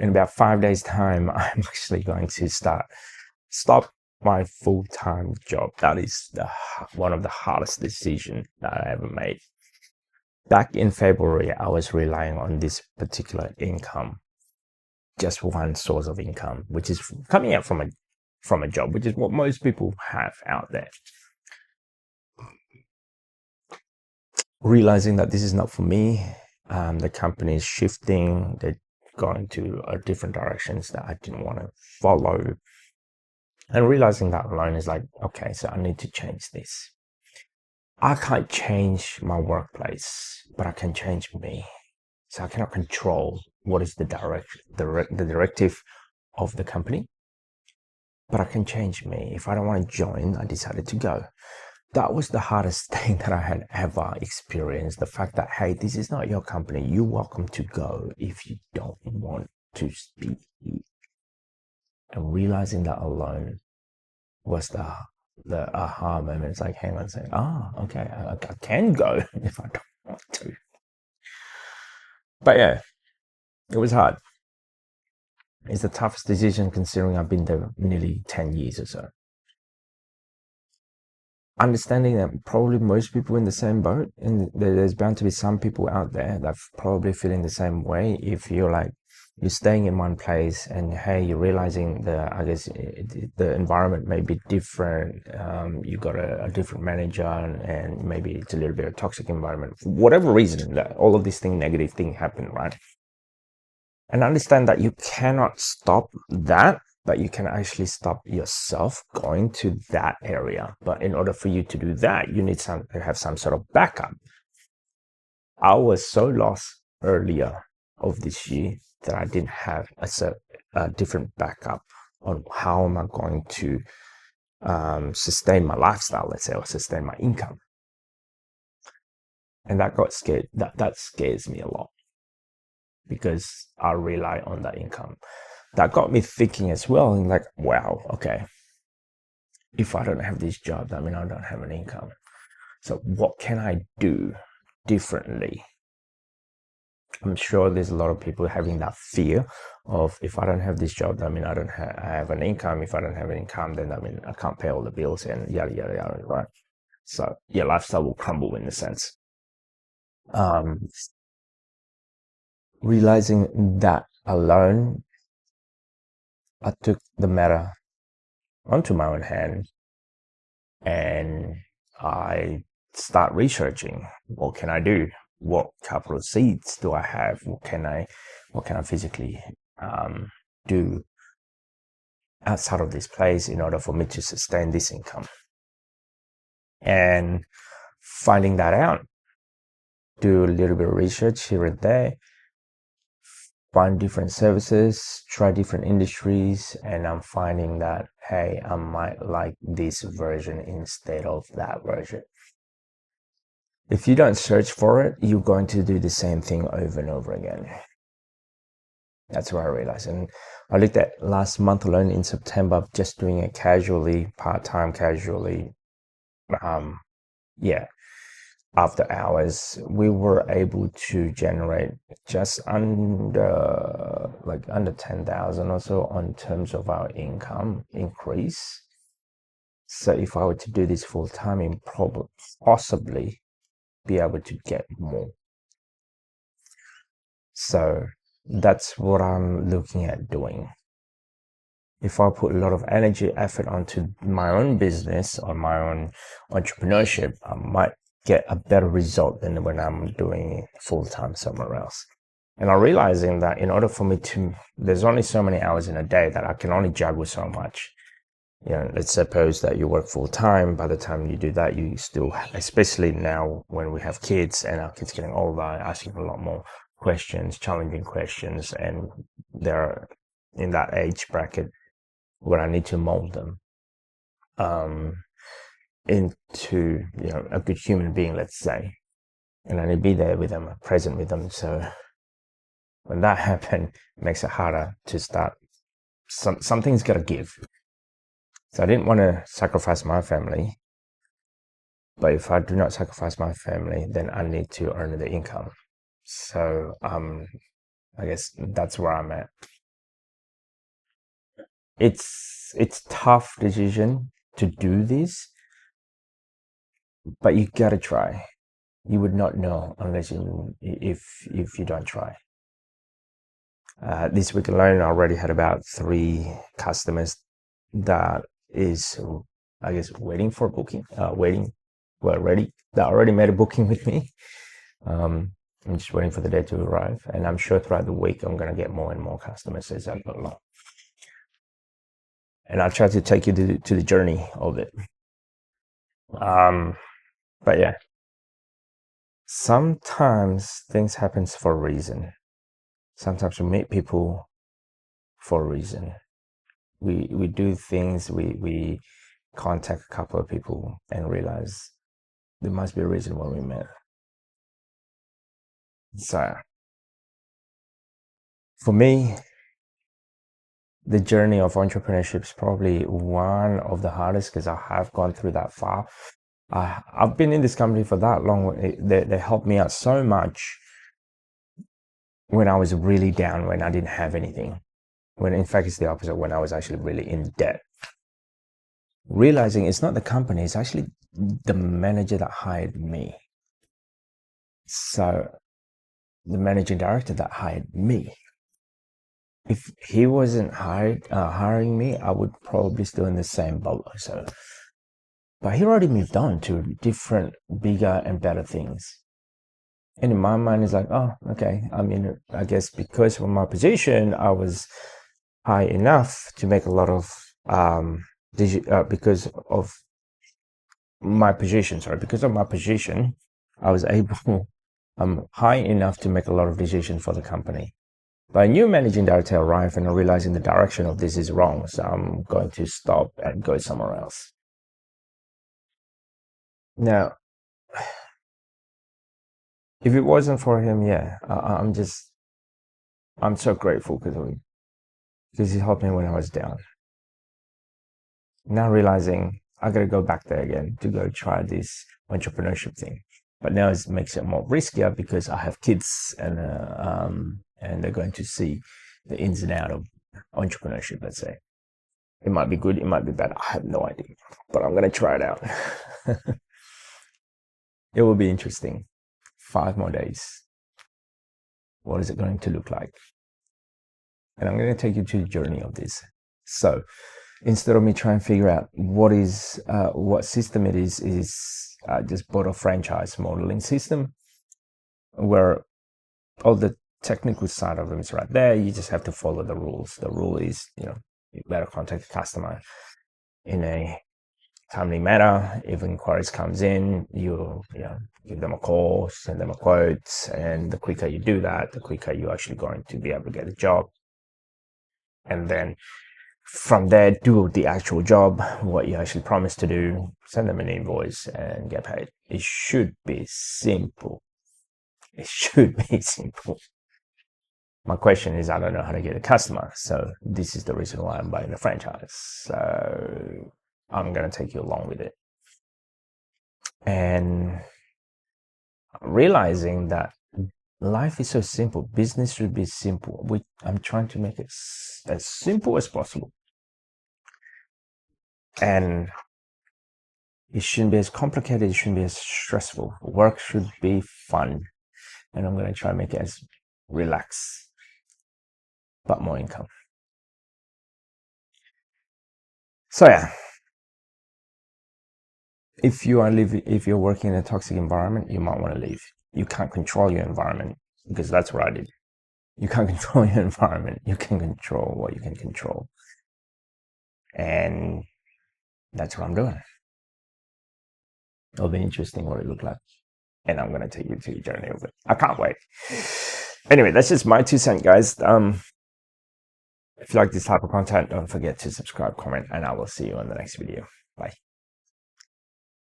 in about 5 days time, I'm actually going to stop my full-time job. That is one of the hardest decisions that I ever made. Back in February, I was relying on this particular income, just one source of income, which is coming out from a job, which is what most people have out there. Realizing that this is not for me, the company is shifting, they're going to different directions that I didn't want to follow. And realizing that alone is like, okay, so I need to change this. I can't change my workplace, but I can change me. So I cannot control what is the directive of the company, but I can change me. If I don't want to join, I decided to go. That was the hardest thing that I had ever experienced. The fact that, hey, this is not your company. You're welcome to go if you don't want to speak. And realizing that alone was the aha moment. It's like, hang on a second. Okay, I can go if I don't want to. But yeah, it was hard. It's the toughest decision considering I've been there nearly 10 years or so. Understanding that probably most people in the same boat, and there's bound to be some people out there that probably feeling the same way. If you're staying in one place and hey, you're realizing the environment may be different. You got a different manager and maybe it's a little bit of a toxic environment. For whatever reason, that all of these negative things happen, right? And understand that you cannot stop that, but you can actually stop yourself going to that area. But in order for you to do that, you need to have some sort of backup. I was so lost earlier of this year that I didn't have a different backup on how am I going to sustain my lifestyle, let's say, or sustain my income. And that got scared. That scares me a lot because I rely on that income. That got me thinking as well, and like, wow, okay, if I don't have this job, that means I don't have an income. So what can I do differently? I'm sure there's a lot of people having that fear of, if I don't have this job, that means I don't have an income. If I don't have an income, then that means I can't pay all the bills and yada, yada, yada, right? So your lifestyle will crumble in a sense. Realizing that alone, I took the matter onto my own hand and I start researching, what can I do? What capital seeds do I have? What can I physically do outside of this place in order for me to sustain this income? And finding that out, do a little bit of research here and there, find different services, try different industries, and I'm finding that, hey, I might like this version instead of that version. If you don't search for it, you're going to do the same thing over and over again. That's what I realized. And I looked at last month alone in September, just doing it casually, part-time, casually. After hours, we were able to generate just under 10,000 or so on terms of our income increase. So if I were to do this full time, I'm probably possibly be able to get more. So that's what I'm looking at doing. If I put a lot of energy, effort onto my own business or my own entrepreneurship, I might get a better result than when I'm doing it full time somewhere else. And I'm realizing that in order for me there's only so many hours in a day that I can only juggle so much. Let's suppose that you work full time. By the time you do that, you still, especially now when we have kids and our kids getting older, asking a lot more questions, challenging questions, and they're in that age bracket where I need to mold them into a good human being, let's say, and I need to be there with them, present with them. So when that happens, it makes it harder to start. Something's got to give. So I didn't want to sacrifice my family, but if I do not sacrifice my family, then I need to earn the income. So I guess that's where I'm at. it's tough decision to do this, but you gotta try. You would not know unless if you don't try. This week alone, I already had about 3 customers that is, I guess, waiting for booking. That already made a booking with me. I'm just waiting for the day to arrive, and I'm sure throughout the week I'm gonna get more and more customers as I go along. And I'll try to take you to the journey of it. But yeah, sometimes things happens for a reason. Sometimes we meet people for a reason. We do things, we contact a couple of people and realize there must be a reason why we met. So for me, the journey of entrepreneurship is probably one of the hardest because I have gone through that far. I've been in this company for that long. They helped me out so much when I was really down, when I didn't have anything. When in fact it's the opposite, when I was actually really in debt. Realizing it's not the company, it's actually the manager that hired me. So the managing director that hired me. If he wasn't hiring me, I would probably still in the same boat. So, but he already moved on to different, bigger and better things. And in my mind, it's like, oh, okay. I mean, I guess because of my position, I was high enough to make a lot of because of my position. Because of my position, I was able. I'm high enough to make a lot of decisions for the company. But a new managing director arrived and I'm realizing the direction of this is wrong. So I'm going to stop and go somewhere else. Now, if it wasn't for him, yeah, I'm so grateful because he helped me when I was down. Now realizing I gotta go back there again to go try this entrepreneurship thing. But now it makes it more riskier because I have kids and they're going to see the ins and out of entrepreneurship, let's say. It might be good, it might be bad. I have no idea, but I'm going to try it out. It will be interesting. 5 more days. What is it going to look like? And I'm going to take you to the journey of this. So instead of me trying to figure out what system it is I just bought a franchise modeling system where all the technical side of them is right there. You just have to follow the rules. The rule is, you better contact the customer in a timely manner. If inquiries comes in, you give them a call, send them a quote, and the quicker you do that, the quicker you're actually going to be able to get a job. And then from there, do the actual job, what you actually promised to do, send them an invoice and get paid. It should be simple. It should be simple. My question is, I don't know how to get a customer. So this is the reason why I'm buying a franchise. So I'm going to take you along with it. And realizing that life is so simple. Business should be simple. I'm trying to make it as simple as possible. And it shouldn't be as complicated. It shouldn't be as stressful. Work should be fun. And I'm going to try and make it as relaxed, but more income. So yeah, if you're working in a toxic environment, you might want to leave. You can't control your environment because that's what I did. You can't control your environment. You can control what you can control. And that's what I'm doing. It'll be interesting what it looked like. And I'm going to take you to the journey of it. I can't wait. Anyway, that's just my 2 cents, guys. If you like this type of content, don't forget to subscribe, comment, and I will see you on the next video. Bye.